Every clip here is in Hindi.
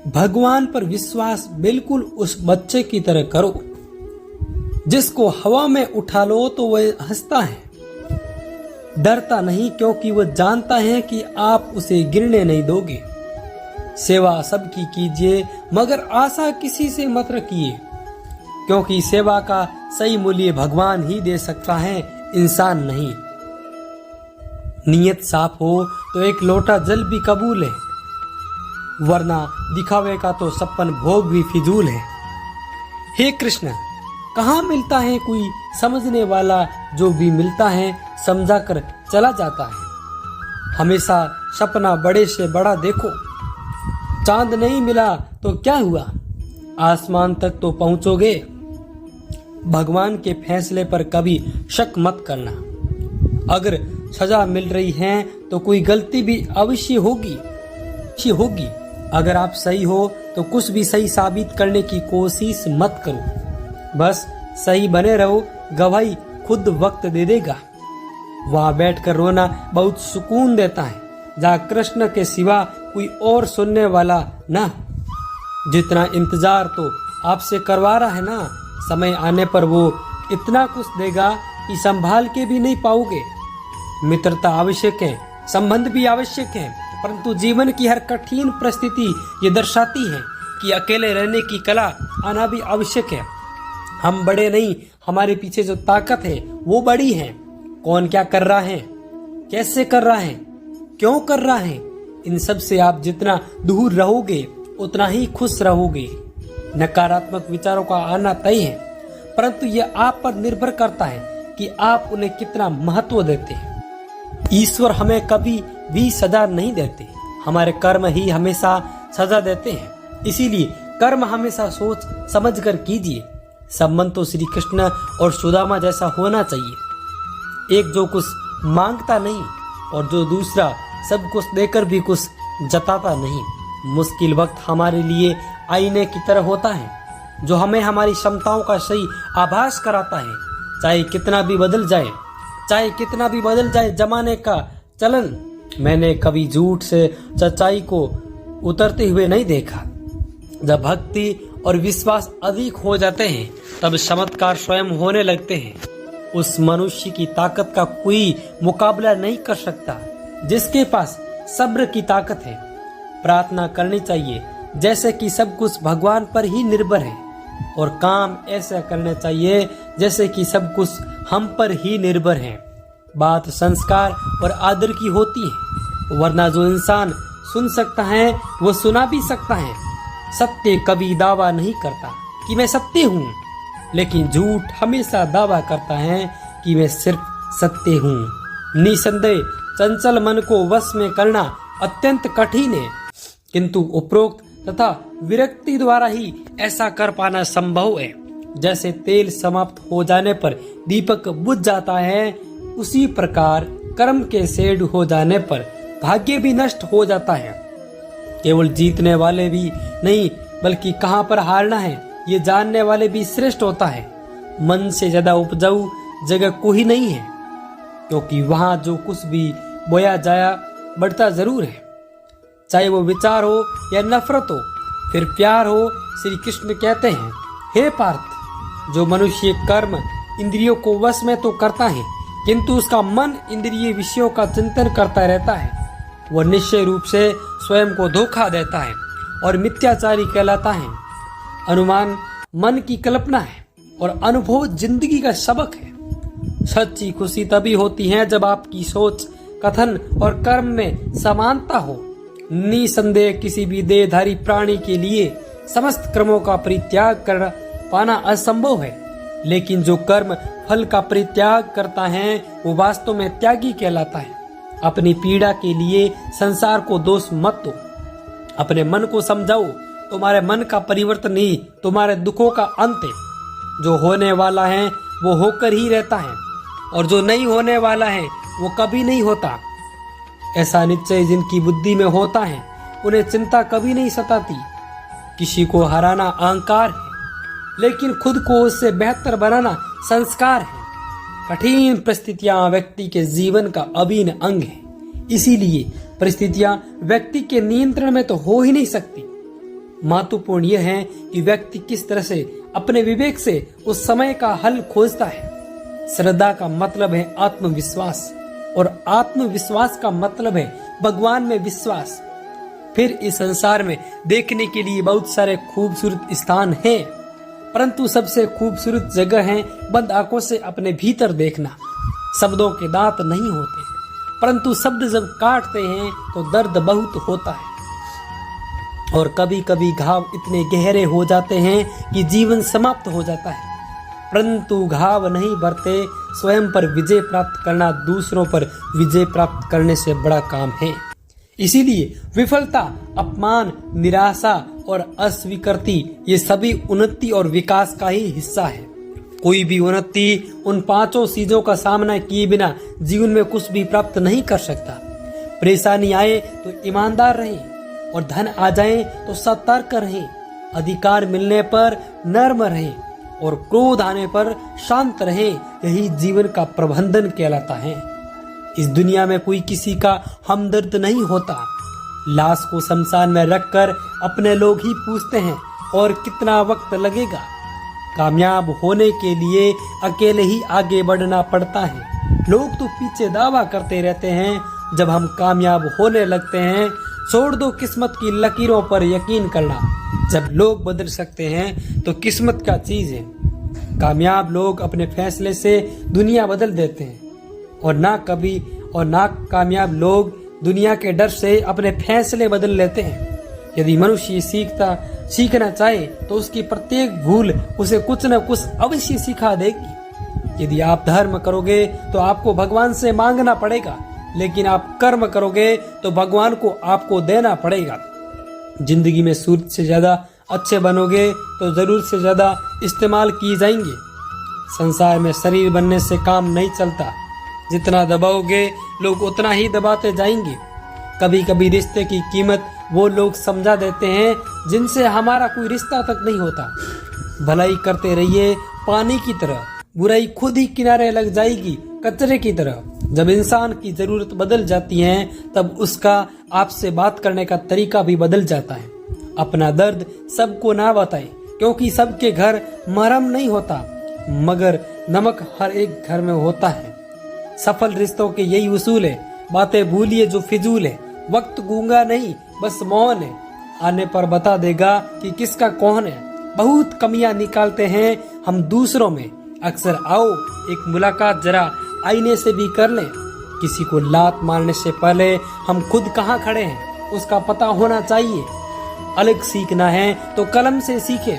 भगवान पर विश्वास बिल्कुल उस बच्चे की तरह करो जिसको हवा में उठा लो तो वह हंसता है, डरता नहीं, क्योंकि वह जानता है कि आप उसे गिरने नहीं दोगे। सेवा सबकी कीजिए, मगर आशा किसी से मत रखिए, क्योंकि सेवा का सही मूल्य भगवान ही दे सकता है, इंसान नहीं। नीयत साफ हो तो एक लोटा जल भी कबूल है, वरना दिखावे का तो सपन भोग भी फिजूल है। हे कृष्ण, कहाँ मिलता है कोई समझने वाला, जो भी मिलता है समझा कर चला जाता है। हमेशा सपना बड़े से बड़ा देखो, चांद नहीं मिला तो क्या हुआ, आसमान तक तो पहुंचोगे। भगवान के फैसले पर कभी शक मत करना। अगर सजा मिल रही है तो कोई गलती भी अवश्य होगी। अगर आप सही हो तो कुछ भी सही साबित करने की कोशिश मत करो, बस सही बने रहो, गवाही खुद वक्त दे देगा। वहां बैठकर रोना बहुत सुकून देता है, जहाँ कृष्ण के सिवा कोई और सुनने वाला ना। जितना इंतजार तो आपसे करवा रहा है ना, समय आने पर वो इतना कुछ देगा कि संभाल के भी नहीं पाओगे। मित्रता आवश्यक है, संबंध भी आवश्यक है, परंतु जीवन की हर कठिन परिस्थिति ये दर्शाती है कि अकेले रहने की कला आना भी आवश्यक है। हम बड़े नहीं, हमारे पीछे जो ताकत है वो बड़ी है। कौन क्या कर रहा है, कैसे कर रहा है, क्यों कर रहा है, इन सब से आप जितना दूर रहोगे उतना ही खुश रहोगे। नकारात्मक विचारों का आना तय है, परंतु यह आप पर निर्भर करता है कि आप उन्हें कितना महत्व देते हैं। ईश्वर हमें कभी भी सजा नहीं देते, हमारे कर्म ही हमेशा सजा देते हैं। इसीलिए कर्म हमेशा सोच समझ कर कीजिए। संबंध तो श्री कृष्ण और सुदामा जैसा होना चाहिए, एक जो कुछ मांगता नहीं और जो दूसरा सब कुछ देकर भी कुछ जताता नहीं। मुश्किल वक्त हमारे लिए आईने की तरह होता है, जो हमें हमारी क्षमताओं का सही आभास कराता है। चाहे कितना भी बदल जाए जमाने का चलन, मैंने कभी झूठ से सच्चाई को उतरते हुए नहीं देखा। जब भक्ति और विश्वास अधिक हो जाते हैं तब चमत्कार स्वयं होने लगते हैं। उस मनुष्य की ताकत का कोई मुकाबला नहीं कर सकता जिसके पास सब्र की ताकत है। प्रार्थना करनी चाहिए जैसे कि सब कुछ भगवान पर ही निर्भर है, और काम ऐसा करना चाहिए जैसे कि सब कुछ हम पर ही निर्भर है। बात संस्कार और आदर की होती है, वरना जो इंसान सुन सकता है वो सुना भी सकता है। सत्य कभी दावा नहीं करता कि मैं सत्य हूँ, लेकिन झूठ हमेशा दावा करता है कि मैं सिर्फ सत्य हूँ। निसंदेह चंचल मन को वश में करना अत्यंत कठिन है, किंतु उपरोक्त तथा विरक्ति द्वारा ही ऐसा कर पाना संभव है। जैसे तेल समाप्त हो जाने पर दीपक बुझ जाता है, उसी प्रकार कर्म के सेड हो जाने पर भाग्य भी नष्ट हो जाता है। केवल जीतने वाले भी नहीं, बल्कि कहाँ पर हारना है ये जानने वाले भी श्रेष्ठ होता है। मन से ज्यादा उपजाऊ जगह कोई नहीं है, क्योंकि वहाँ जो कुछ भी बोया जाया बढ़ता जरूर है, चाहे वो विचार हो या नफरत हो, फिर प्यार हो। श्री कृष्ण कहते हैं, हे पार्थ, जो मनुष्य कर्म इंद्रियों को वश में तो करता है, किंतु उसका मन इंद्रिय विषयों का चिंतन करता रहता है, वह निश्चय रूप से स्वयं को धोखा देता है और मिथ्याचारी कहलाता है। अनुमान मन की कल्पना है और अनुभव जिंदगी का सबक है। सच्ची खुशी तभी होती है जब आपकी सोच, कथन और कर्म में समानता हो। निसंदेह किसी भी देहधारी प्राणी के लिए समस्त कर्मों का परित्याग कर पाना असंभव है, लेकिन जो कर्म फल का परित्याग करता है वो वास्तव में त्यागी कहलाता है। अपनी पीड़ा के लिए संसार को दोष मत दो, अपने मन को समझाओ। तुम्हारे मन का परिवर्तन ही तुम्हारे दुखों का अंत है। जो होने वाला है वो होकर ही रहता है, और जो नहीं होने वाला है वो कभी नहीं होता। ऐसा निश्चय जिनकी बुद्धि में होता है उन्हें चिंता कभी नहीं सताती। किसी को हराना अहंकार है, लेकिन खुद को उससे बेहतर बनाना संस्कार है। कठिन परिस्थितियां व्यक्ति के जीवन का अभिन्न अंग है, इसीलिए परिस्थितियां व्यक्ति के नियंत्रण में तो हो ही नहीं सकती। महत्वपूर्ण यह है कि व्यक्ति किस तरह से अपने विवेक से उस समय का हल खोजता है। श्रद्धा का मतलब है आत्मविश्वास और आत्मविश्वास का मतलब है भगवान में विश्वास। फिर इस संसार में देखने के लिए बहुत सारे खूबसूरत स्थान हैं, परंतु सबसे खूबसूरत जगह है बंद आंखों से अपने भीतर देखना। शब्दों के दांत नहीं होते, परंतु शब्द जब काटते हैं तो दर्द बहुत होता है और कभी कभी घाव इतने गहरे हो जाते हैं कि जीवन समाप्त हो जाता है। परंतु घाव नहीं भरते, स्वयं पर विजय प्राप्त करना दूसरों पर विजय प्राप्त करने से बड़ा काम है। इसीलिए विफलता, अपमान, निराशा और अस्वीकृति ये सभी उन्नति और विकास का ही हिस्सा है। कोई भी उन्नति उन पांचों चीजों का सामना किए बिना जीवन में कुछ भी प्राप्त नहीं कर सकता। परेशानी आए तो ईमानदार रहें और धन आ जाए तो सतर्क रहें। अधिकार मिलने पर नर्म रहें और क्रोध आने पर शांत रहें। यही जीवन का प्रबंधन कहलाता है। इस दुनिया में कोई किसी का हमदर्द नहीं होता। लाश को शमशान में रखकर अपने लोग ही पूछते हैं और कितना वक्त लगेगा। कामयाब होने के लिए अकेले ही आगे बढ़ना पड़ता है। लोग तो पीछे दावा करते रहते हैं, जब हम कामयाब होने लगते हैं छोड़ दो किस्मत की लकीरों पर यकीन करना। जब लोग बदल सकते हैं तो किस्मत क्या चीज है। कामयाब लोग अपने फैसले से दुनिया बदल देते हैं और ना कामयाब लोग दुनिया के डर से अपने फैसले बदल लेते हैं। यदि मनुष्य सीखना चाहे तो उसकी प्रत्येक भूल उसे कुछ न कुछ अवश्य सिखा देगी। यदि आप धर्म करोगे तो आपको भगवान से मांगना पड़ेगा, लेकिन आप कर्म करोगे तो भगवान को आपको देना पड़ेगा। जिंदगी में सूरज से ज्यादा अच्छे बनोगे तो जरूर से ज्यादा इस्तेमाल किए जाएंगे। संसार में शरीर बनने से काम नहीं चलता। जितना दबाओगे लोग उतना ही दबाते जाएंगे। कभी कभी रिश्ते की कीमत वो लोग समझा देते हैं जिनसे हमारा कोई रिश्ता तक नहीं होता। भलाई करते रहिए पानी की तरह, बुराई खुद ही किनारे लग जाएगी कचरे की तरह। जब इंसान की जरूरत बदल जाती है तब उसका आपसे बात करने का तरीका भी बदल जाता है। अपना दर्द सबको ना बताएं, क्योंकि सबके घर मरहम नहीं होता, मगर नमक हर एक घर में होता है। सफल रिश्तों के यही उसूल है। बातें भूलिए जो फिजूल है। वक्त गूंगा नहीं, बस मौन है। आने पर बता देगा कि किसका कौन है। बहुत कमियां निकालते हैं हम दूसरों में। अक्सर आओ एक मुलाकात जरा आईने से भी कर लें। किसी को लात मारने से पहले हम खुद कहाँ खड़े हैं उसका पता होना चाहिए। अलग सीखना है तो कलम से सीखे।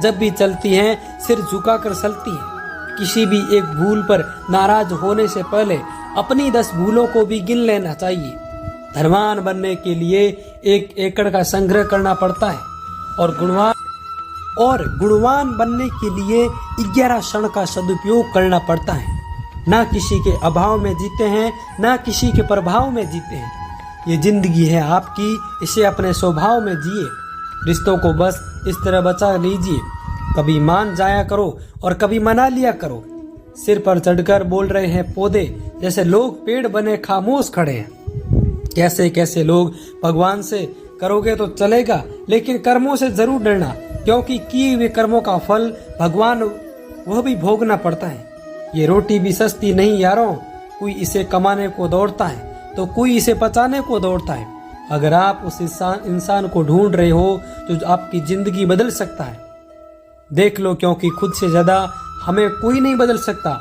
जब भी चलती हैं सिर झुकाकर चलती हैं। किसी भी एक भूल पर नाराज होने से पहले अपनी 10 भूलों को भी गिन लेना चाहिए। धनवान बनने के लिए 1 एकड़ का संग्रह करना पड़ता है और गुणवान बनने के लिए 11 क्षण का सदुपयोग करना पड़ता है। ना किसी के अभाव में जीते हैं, ना किसी के प्रभाव में जीते हैं। ये जिंदगी है आपकी, इसे अपने स्वभाव में जिए। रिश्तों को बस इस तरह बचा लीजिए। कभी मान जाया करो और कभी मना लिया करो। सिर पर चढ़कर बोल रहे हैं पौधे, जैसे लोग पेड़ बने खामोश खड़े हैं। कैसे कैसे लोग भगवान से करोगे तो चलेगा, लेकिन कर्मों से जरूर डरना, क्योंकि किए हुए कर्मों का फल भगवान वह भी भोगना पड़ता है। ये रोटी भी सस्ती नहीं यारों। कोई इसे कमाने को दौड़ता है तो कोई इसे पचाने को दौड़ता है। अगर आप उस इंसान को ढूंढ रहे हो तो आपकी जिंदगी बदल सकता है, देख लो, क्योंकि खुद से ज्यादा हमें कोई नहीं बदल सकता।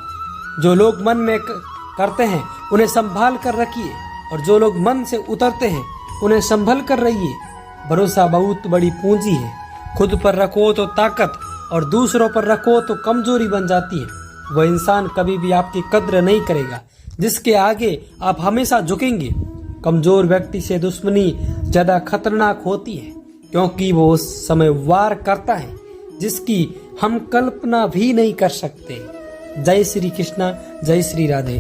जो लोग मन में करते हैं उन्हें संभाल कर रखिए, और जो लोग मन से उतरते हैं उन्हें संभल कर रहिए। भरोसा बहुत बड़ी पूंजी है। खुद पर रखो तो ताकत और दूसरों पर रखो तो कमजोरी बन जाती है। वह इंसान कभी भी आपकी कद्र नहीं करेगा जिसके आगे आप हमेशा झुकेंगे। कमजोर व्यक्ति से दुश्मनी ज्यादा खतरनाक होती है, क्योंकि वो उस समय वार करता है जिसकी हम कल्पना भी नहीं कर सकते। जय श्री कृष्णा, जय श्री राधे।